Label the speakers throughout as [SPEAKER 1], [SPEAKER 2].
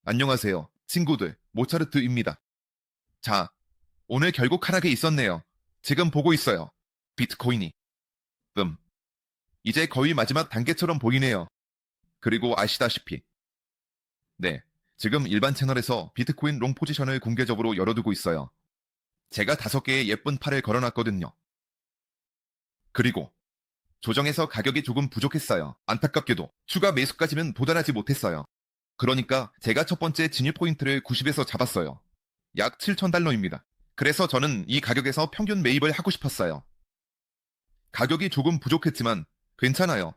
[SPEAKER 1] 안녕하세요, 친구들. 모차르트입니다. 자, 오늘 결국 하락이 있었네요. 지금 보고 있어요. 비트코인이. 음, 이제 거의 마지막 단계처럼 보이네요. 그리고 아시다시피. 네, 지금 일반 채널에서 비트코인 롱 포지션을 공개적으로 열어두고 있어요. 제가 5개의 예쁜 팔을 걸어놨거든요. 그리고 조정에서 가격이 조금 부족했어요. 안타깝게도 추가 매수까지는 도달하지 못했어요. 그러니까 제가 첫 번째 진입 포인트를 90에서 잡았어요. 약 7,000달러입니다. 그래서 저는 이 가격에서 평균 매입을 하고 싶었어요. 가격이 조금 부족했지만 괜찮아요.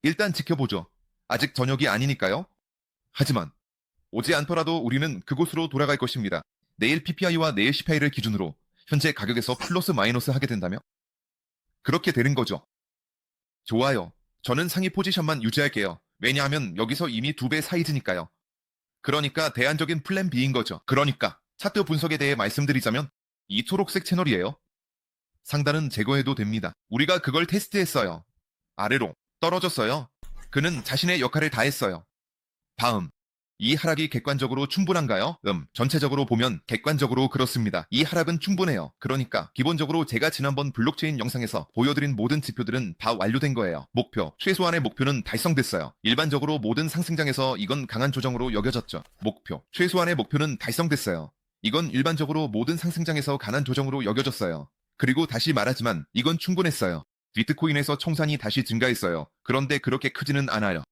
[SPEAKER 1] 일단 지켜보죠. 아직 저녁이 아니니까요. 하지만 오지 않더라도 우리는 그곳으로 돌아갈 것입니다. 내일 PPI와 내일 CPI를 기준으로 현재 가격에서 플러스 마이너스 하게 된다며? 그렇게 되는 거죠. 좋아요. 저는 상위 포지션만 유지할게요. 왜냐하면 여기서 이미 2배 사이즈니까요. 그러니까 대안적인 플랜 B인 거죠. 그러니까 차트 분석에 대해 말씀드리자면 이 초록색 채널이에요. 상단은 제거해도 됩니다. 우리가 그걸 테스트했어요. 아래로 떨어졌어요. 그는 자신의 역할을 다했어요. 다음. 이 하락이 객관적으로 충분한가요? 전체적으로 보면 객관적으로 그렇습니다. 이 하락은 충분해요. 그러니까 기본적으로 제가 지난번 블록체인 영상에서 보여드린 모든 지표들은 다 완료된 거예요. 목표, 최소한의 목표는 달성됐어요. 일반적으로 모든 상승장에서 이건 강한 조정으로 여겨졌죠. 목표, 최소한의 목표는 달성됐어요. 이건 일반적으로 모든 상승장에서 강한 조정으로 여겨졌어요. 그리고 다시 말하지만 이건 충분했어요. 비트코인에서 청산이 다시 증가했어요. 그런데 그렇게 크지는 않아요.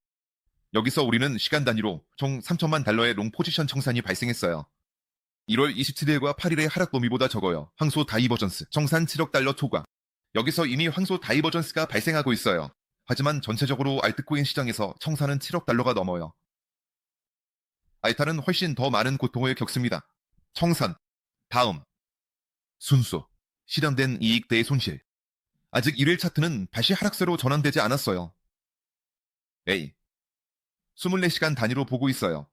[SPEAKER 1] 여기서 우리는 시간 단위로 총 3천만 달러의 롱 포지션 청산이 발생했어요. 1월 27일과 8일의 하락 범위보다 적어요. 황소 다이버전스, 청산 7억 달러 초과. 여기서 이미 황소 다이버전스가 발생하고 있어요. 하지만 전체적으로 알트코인 시장에서 청산은 7억 달러가 넘어요. 알타는 훨씬 더 많은 고통을 겪습니다. 청산, 다음, 순수, 실현된 이익 대 손실. 아직 1일 차트는 다시 하락세로 전환되지 않았어요. A. 24시간 단위로 보고 있어요.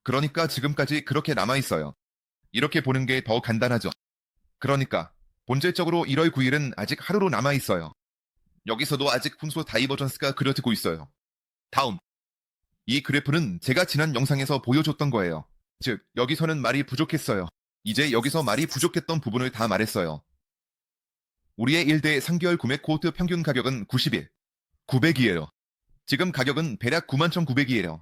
[SPEAKER 1] 그러니까 지금까지 그렇게 남아있어요. 이렇게 보는 게 더 간단하죠. 그러니까 본질적으로 1월 9일은 아직 하루로 남아있어요. 여기서도 아직 훈소 다이버전스가 그려지고 있어요. 다음. 이 그래프는 제가 지난 영상에서 보여줬던 거예요. 즉, 여기서는 말이 부족했어요. 이제 여기서 말이 부족했던 부분을 다 말했어요. 우리의 1대 3개월 구매 코호트 평균 가격은 90일, 900이에요. 지금 가격은 대략 91,900이에요.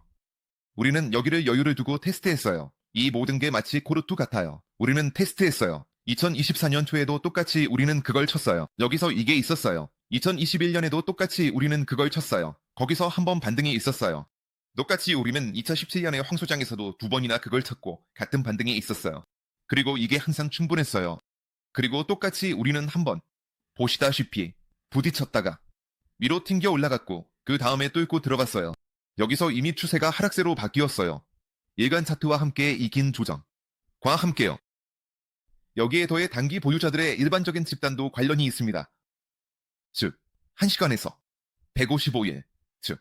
[SPEAKER 1] 우리는 여기를 여유를 두고 테스트했어요. 이 모든 게 마치 코르투 같아요. 우리는 테스트했어요. 2024년 초에도 똑같이 우리는 그걸 쳤어요. 여기서 이게 있었어요. 2021년에도 똑같이 우리는 그걸 쳤어요. 거기서 한 번 반등이 있었어요. 똑같이 우리는 2017년에 황소장에서도 2번이나 그걸 쳤고 같은 반등이 있었어요. 그리고 이게 항상 충분했어요. 그리고 똑같이 우리는 한 번 보시다시피 부딪혔다가 위로 튕겨 올라갔고 그 다음에 뚫고 들어갔어요. 여기서 이미 추세가 하락세로 바뀌었어요. 일간 차트와 함께 이 긴 조정과 함께요. 여기에 더해 단기 보유자들의 일반적인 집단도 관련이 있습니다. 즉, 1시간에서 155일, 즉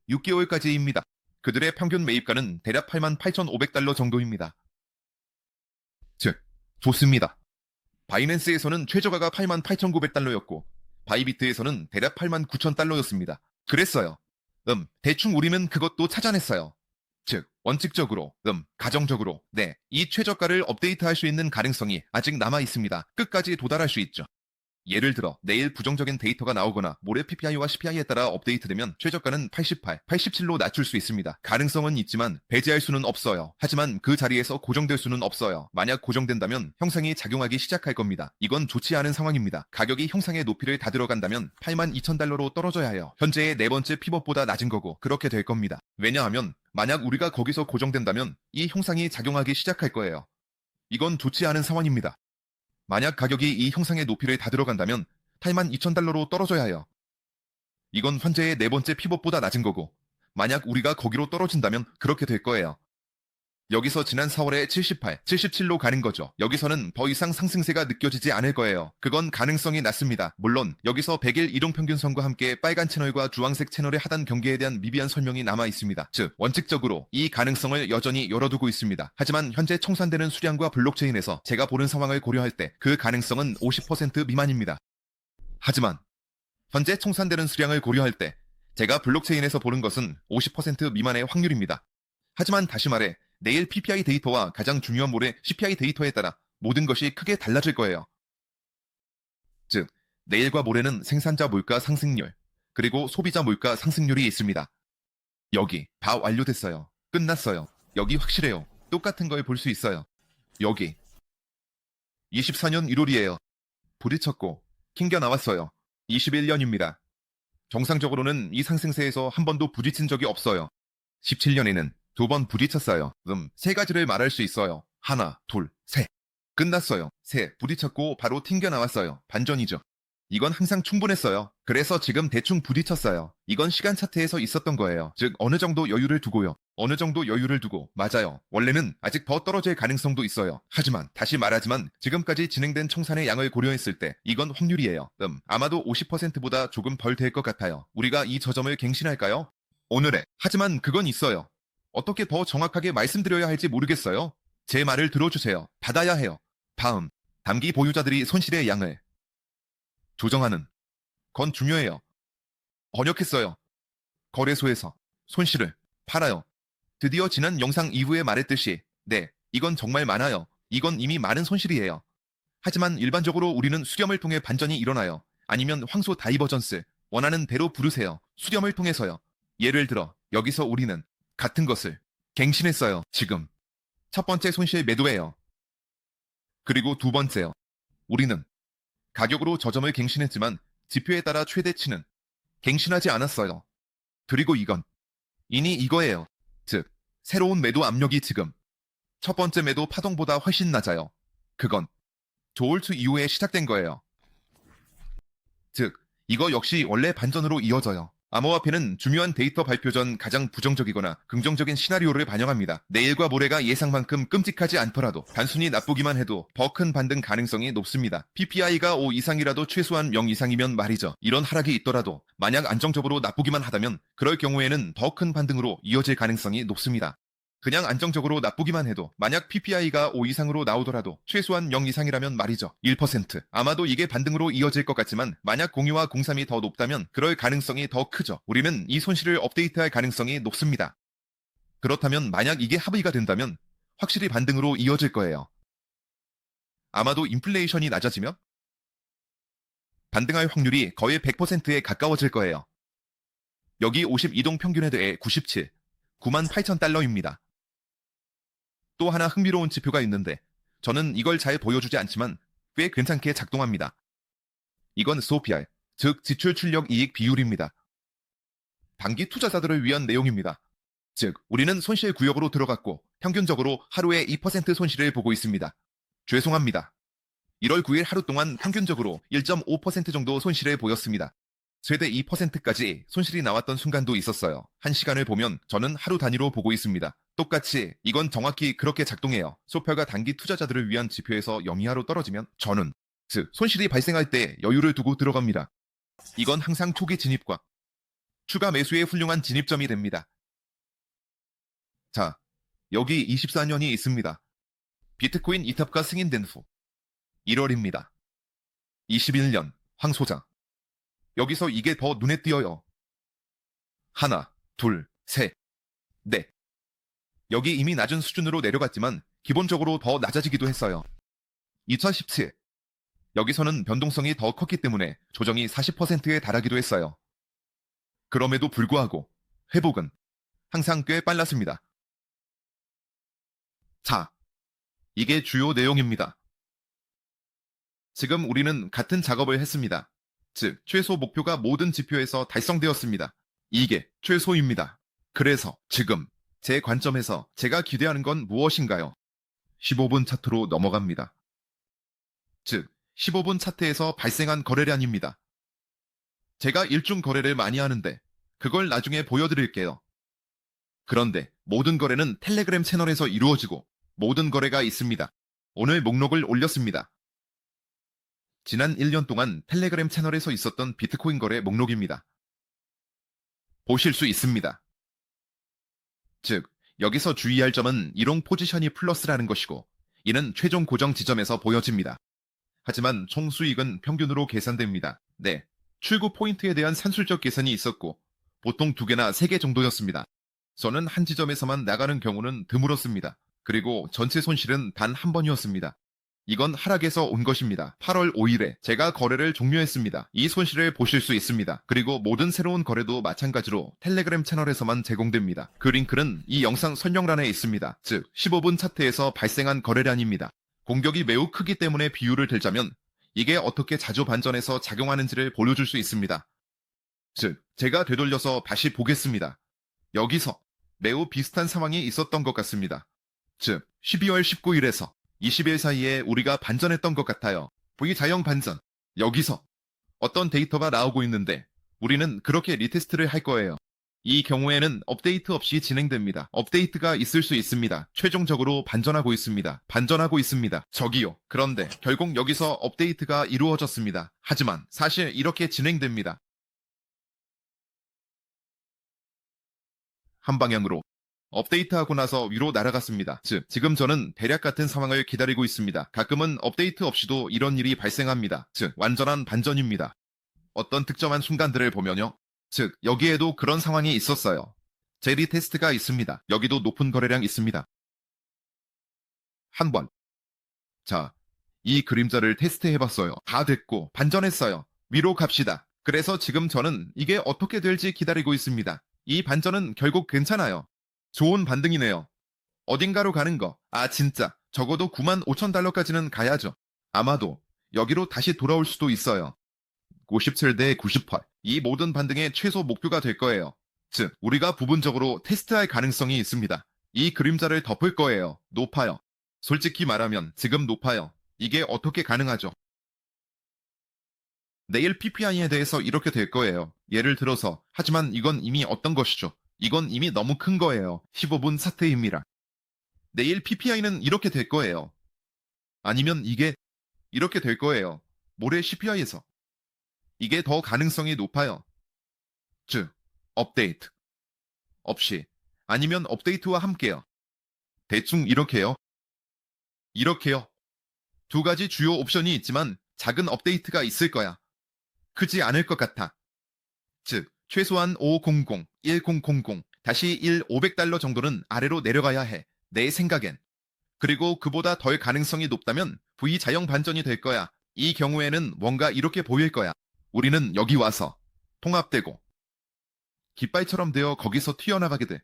[SPEAKER 1] 6개월까지입니다. 그들의 평균 매입가는 대략 88,500달러 정도입니다. 즉, 좋습니다. 바이낸스에서는 최저가가 88,900달러였고 바이비트에서는 대략 89,000달러였습니다. 그랬어요. 대충 우리는 그것도 찾아냈어요. 즉, 원칙적으로, 가정적으로, 네, 이 최저가를 업데이트할 수 있는 가능성이 아직 남아 있습니다. 끝까지 도달할 수 있죠. 예를 들어 내일 부정적인 데이터가 나오거나 모레 PPI와 CPI에 따라 업데이트되면 최저가는 88, 87로 낮출 수 있습니다. 가능성은 있지만 배제할 수는 없어요. 하지만 그 자리에서 고정될 수는 없어요. 만약 고정된다면 형상이 작용하기 시작할 겁니다. 이건 좋지 않은 상황입니다. 가격이 형상의 높이를 다 들어간다면 82,000달러로 떨어져야 해요. 현재의 네 번째 피벗보다 낮은 거고 그렇게 될 겁니다. 왜냐하면 만약 우리가 거기서 고정된다면 이 형상이 작용하기 시작할 거예요. 이건 좋지 않은 상황입니다. 만약 가격이 이 형상의 높이를 다 들어간다면 82,000달러로 떨어져야 해요. 이건 현재의 네 번째 피벗보다 낮은 거고 만약 우리가 거기로 떨어진다면 그렇게 될 거예요. 여기서 지난 4월에 78, 77로 가는 거죠. 여기서는 더 이상 상승세가 느껴지지 않을 거예요. 그건 가능성이 낮습니다. 물론 여기서 100일 이동평균선과 함께 빨간 채널과 주황색 채널의 하단 경계에 대한 미비한 설명이 남아 있습니다. 즉, 원칙적으로 이 가능성을 여전히 열어두고 있습니다. 하지만 현재 청산되는 수량과 블록체인에서 제가 보는 상황을 고려할 때 그 가능성은 50% 미만입니다. 하지만 현재 청산되는 수량을 고려할 때 제가 블록체인에서 보는 것은 50% 미만의 확률입니다. 하지만 다시 말해 내일 PPI 데이터와 가장 중요한 모레 CPI 데이터에 따라 모든 것이 크게 달라질 거예요. 즉, 내일과 모레는 생산자 물가 상승률, 그리고 소비자 물가 상승률이 있습니다. 여기 다 완료됐어요. 끝났어요. 여기 확실해요. 똑같은 걸 볼 수 있어요. 여기 24년 1월이에요. 부딪혔고 튕겨 나왔어요. 21년입니다. 정상적으로는 이 상승세에서 한 번도 부딪힌 적이 없어요. 17년에는 2번 부딪혔어요. 세 가지를 말할 수 있어요. 하나, 둘, 셋. 끝났어요. 셋, 부딪혔고 바로 튕겨 나왔어요. 반전이죠. 이건 항상 충분했어요. 그래서 지금 대충 부딪혔어요. 이건 시간 차트에서 있었던 거예요. 즉 어느 정도 여유를 두고요. 어느 정도 여유를 두고. 맞아요. 원래는 아직 더 떨어질 가능성도 있어요. 하지만 다시 말하지만 지금까지 진행된 청산의 양을 고려했을 때 이건 확률이에요. 아마도 50%보다 조금 덜 될 것 같아요. 우리가 이 저점을 갱신할까요? 오늘에. 하지만 그건 있어요. 어떻게 더 정확하게 말씀드려야 할지 모르겠어요. 제 말을 들어주세요. 받아야 해요. 다음, 단기 보유자들이 손실의 양을 조정하는 건 중요해요. 번역했어요. 거래소에서 손실을 팔아요. 드디어 지난 영상 이후에 말했듯이 네, 이건 정말 많아요. 이건 이미 많은 손실이에요. 하지만 일반적으로 우리는 수렴을 통해 반전이 일어나요. 아니면 황소 다이버전스, 원하는 대로 부르세요. 수렴을 통해서요. 예를 들어 여기서 우리는 같은 것을 갱신했어요. 지금 첫 번째 손실 매도예요. 그리고 두 번째요. 우리는 가격으로 저점을 갱신했지만 지표에 따라 최대치는 갱신하지 않았어요. 그리고 이건 이니 이거예요. 즉, 새로운 매도 압력이 지금 첫 번째 매도 파동보다 훨씬 낮아요. 그건 조울투 이후에 시작된 거예요. 즉, 이거 역시 원래 반전으로 이어져요. 암호화폐는 중요한 데이터 발표 전 가장 부정적이거나 긍정적인 시나리오를 반영합니다. 내일과 모레가 예상만큼 끔찍하지 않더라도 단순히 나쁘기만 해도 더 큰 반등 가능성이 높습니다. PPI가 5 이상이라도 최소한 0 이상이면 말이죠. 이런 하락이 있더라도 만약 안정적으로 나쁘기만 하다면 그럴 경우에는 더 큰 반등으로 이어질 가능성이 높습니다. 그냥 안정적으로 나쁘기만 해도 만약 PPI가 5 이상으로 나오더라도 최소한 0 이상이라면 말이죠. 1%. 아마도 이게 반등으로 이어질 것 같지만 만약 공유와 공삼이 더 높다면 그럴 가능성이 더 크죠. 우리는 이 손실을 업데이트할 가능성이 높습니다. 그렇다면 만약 이게 합의가 된다면 확실히 반등으로 이어질 거예요. 아마도 인플레이션이 낮아지면 반등할 확률이 거의 100%에 가까워질 거예요. 여기 52동 평균에 대해 97, 98,000달러입니다. 또 하나 흥미로운 지표가 있는데 저는 이걸 잘 보여주지 않지만 꽤 괜찮게 작동합니다. 이건 SOPR, 즉 지출 출력 이익 비율입니다. 단기 투자자들을 위한 내용입니다. 즉 우리는 손실 구역으로 들어갔고 평균적으로 하루에 2% 손실을 보고 있습니다. 죄송합니다. 1월 9일 하루 동안 평균적으로 1.5% 정도 손실을 보였습니다. 최대 2%까지 손실이 나왔던 순간도 있었어요. 한 시간을 보면 저는 하루 단위로 보고 있습니다. 똑같이 이건 정확히 그렇게 작동해요. 소표가 단기 투자자들을 위한 지표에서 영이하로 떨어지면 저는 즉 손실이 발생할 때 여유를 두고 들어갑니다. 이건 항상 초기 진입과 추가 매수의 훌륭한 진입점이 됩니다. 자, 여기 24년이 있습니다. 비트코인 이탑가 승인된 후 1월입니다. 21년 황소장. 여기서 이게 더 눈에 띄어요. 하나, 둘, 셋, 넷. 여기 이미 낮은 수준으로 내려갔지만 기본적으로 더 낮아지기도 했어요. 2017. 여기서는 변동성이 더 컸기 때문에 조정이 40%에 달하기도 했어요. 그럼에도 불구하고 회복은 항상 꽤 빨랐습니다. 자, 이게 주요 내용입니다. 지금 우리는 같은 작업을 했습니다. 즉, 최소 목표가 모든 지표에서 달성되었습니다. 이게 최소입니다. 그래서 지금 제 관점에서 제가 기대하는 건 무엇인가요? 15분 차트로 넘어갑니다. 즉, 15분 차트에서 발생한 거래량입니다. 제가 일중 거래를 많이 하는데 그걸 나중에 보여드릴게요. 그런데 모든 거래는 텔레그램 채널에서 이루어지고 모든 거래가 있습니다. 오늘 목록을 올렸습니다. 지난 1년 동안 텔레그램 채널에서 있었던 비트코인 거래 목록입니다. 보실 수 있습니다. 즉, 여기서 주의할 점은 이동 포지션이 플러스라는 것이고 이는 최종 고정 지점에서 보여집니다. 하지만 총 수익은 평균으로 계산됩니다. 네, 출구 포인트에 대한 산술적 계산이 있었고 보통 2개나 3개 정도였습니다. 저는 한 지점에서만 나가는 경우는 드물었습니다. 그리고 전체 손실은 단 한 번이었습니다. 이건 하락에서 온 것입니다. 8월 5일에 제가 거래를 종료했습니다. 이 손실을 보실 수 있습니다. 그리고 모든 새로운 거래도 마찬가지로 텔레그램 채널에서만 제공됩니다. 그 링크는 이 영상 설명란에 있습니다. 즉 15분 차트에서 발생한 거래량입니다. 공격이 매우 크기 때문에 비유를 들자면 이게 어떻게 자주 반전해서 작용하는지를 보여줄 수 있습니다. 즉 제가 되돌려서 다시 보겠습니다. 여기서 매우 비슷한 상황이 있었던 것 같습니다. 즉 12월 19일에서 20일 사이에 우리가 반전했던 것 같아요. V자형 반전. 여기서 어떤 데이터가 나오고 있는데 우리는 그렇게 리테스트를 할 거예요. 이 경우에는 업데이트 없이 진행됩니다. 업데이트가 있을 수 있습니다. 최종적으로 반전하고 있습니다. 반전하고 있습니다. 저기요. 그런데 결국 여기서 업데이트가 이루어졌습니다. 하지만 사실 이렇게 진행됩니다. 한 방향으로. 업데이트하고 나서 위로 날아갔습니다. 즉, 지금 저는 대략 같은 상황을 기다리고 있습니다. 가끔은 업데이트 없이도 이런 일이 발생합니다. 즉, 완전한 반전입니다. 어떤 특정한 순간들을 보면요. 즉, 여기에도 그런 상황이 있었어요. 제리 테스트가 있습니다. 여기도 높은 거래량 있습니다. 한 번. 자, 이 그림자를 테스트해봤어요. 다 됐고, 반전했어요. 위로 갑시다. 그래서 지금 저는 이게 어떻게 될지 기다리고 있습니다. 이 반전은 결국 괜찮아요. 좋은 반등이네요. 어딘가로 가는 거. 아, 진짜. 적어도 95,000달러까지는 가야죠. 아마도 여기로 다시 돌아올 수도 있어요. 57대 98. 이 모든 반등의 최소 목표가 될 거예요. 즉, 우리가 부분적으로 테스트할 가능성이 있습니다. 이 그림자를 덮을 거예요. 높아요. 솔직히 말하면 지금 높아요. 이게 어떻게 가능하죠? 내일 PPI에 대해서 이렇게 될 거예요. 예를 들어서. 하지만 이건 이미 어떤 것이죠? 이건 이미 너무 큰 거예요. 15분 차트입니다. 내일 PPI는 이렇게 될 거예요. 아니면 이게 이렇게 될 거예요. 모레 CPI에서. 이게 더 가능성이 높아요. 즉, 업데이트. 없이. 아니면 업데이트와 함께요. 대충 이렇게요. 이렇게요. 두 가지 주요 옵션이 있지만 작은 업데이트가 있을 거야. 크지 않을 것 같아. 즉, 최소한 500, 1000, 다시 1,500달러 정도는 아래로 내려가야 해. 내 생각엔. 그리고 그보다 덜 가능성이 높다면 V자형 반전이 될 거야. 이 경우에는 뭔가 이렇게 보일 거야. 우리는 여기 와서 통합되고 깃발처럼 되어 거기서 튀어나가게 돼.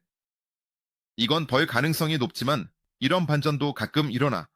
[SPEAKER 1] 이건 덜 가능성이 높지만 이런 반전도 가끔 일어나.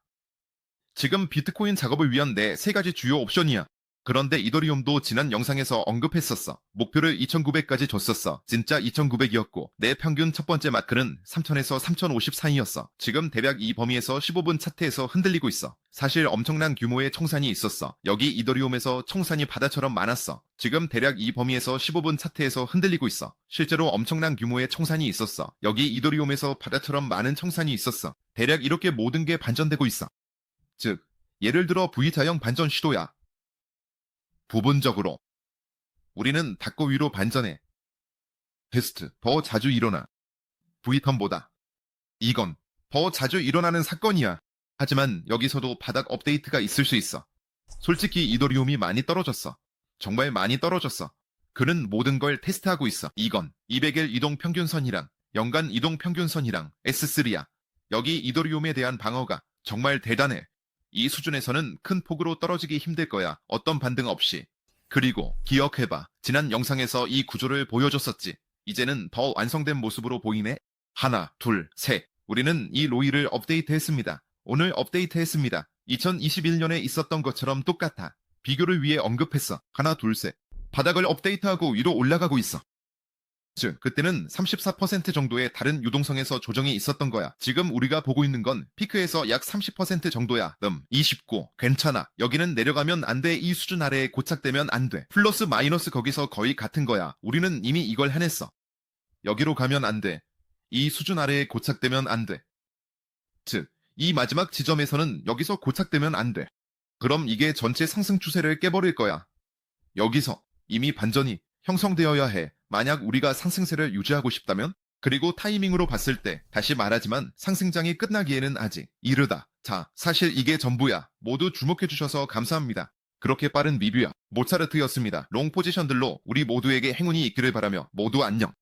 [SPEAKER 1] 지금 비트코인 작업을 위한 내 세 가지 주요 옵션이야. 그런데 이더리움도 지난 영상에서 언급했었어. 목표를 2,900까지 줬었어. 진짜 2,900이었고 내 평균 첫 번째 마크는 3,000에서 3,050 사이였어. 지금 대략 이 범위에서 15분 차트에서 흔들리고 있어. 사실 엄청난 규모의 청산이 있었어. 여기 이더리움에서 청산이 바다처럼 많았어. 지금 대략 이 범위에서 15분 차트에서 흔들리고 있어. 실제로 엄청난 규모의 청산이 있었어. 여기 이더리움에서 바다처럼 많은 청산이 있었어. 대략 이렇게 모든 게 반전되고 있어. 즉, 예를 들어 V자형 반전 시도야. 부분적으로 우리는 닫고 위로 반전해. 테스트 더 자주 일어나. V턴보다. 이건 더 자주 일어나는 사건이야. 하지만 여기서도 바닥 업데이트가 있을 수 있어. 솔직히 이더리움이 많이 떨어졌어. 정말 많이 떨어졌어. 그는 모든 걸 테스트하고 있어. 이건 200일 이동 평균선이랑 연간 이동 평균선이랑 S3야. 여기 이더리움에 대한 방어가 정말 대단해. 이 수준에서는 큰 폭으로 떨어지기 힘들 거야. 어떤 반등 없이. 그리고 기억해봐. 지난 영상에서 이 구조를 보여줬었지. 이제는 더 완성된 모습으로 보이네. 하나, 둘, 셋. 우리는 이 로이를 업데이트했습니다. 오늘 업데이트했습니다. 2021년에 있었던 것처럼 똑같아. 비교를 위해 언급했어. 하나, 둘, 셋. 바닥을 업데이트하고 위로 올라가고 있어. 즉, 그때는 34% 정도의 다른 유동성에서 조정이 있었던 거야. 지금 우리가 보고 있는 건 피크에서 약 30% 정도야. 29. 괜찮아. 여기는 내려가면 안 돼. 이 수준 아래에 고착되면 안 돼. 플러스 마이너스 거기서 거의 같은 거야. 우리는 이미 이걸 해냈어. 여기로 가면 안 돼. 이 수준 아래에 고착되면 안 돼. 즉, 이 마지막 지점에서는 여기서 고착되면 안 돼. 그럼 이게 전체 상승 추세를 깨버릴 거야. 여기서 이미 반전이 형성되어야 해. 만약 우리가 상승세를 유지하고 싶다면? 그리고 타이밍으로 봤을 때 다시 말하지만 상승장이 끝나기에는 아직 이르다. 자, 사실 이게 전부야. 모두 주목해주셔서 감사합니다. 그렇게 빠른 리뷰야. 모차르트였습니다. 롱 포지션들로 우리 모두에게 행운이 있기를 바라며 모두 안녕.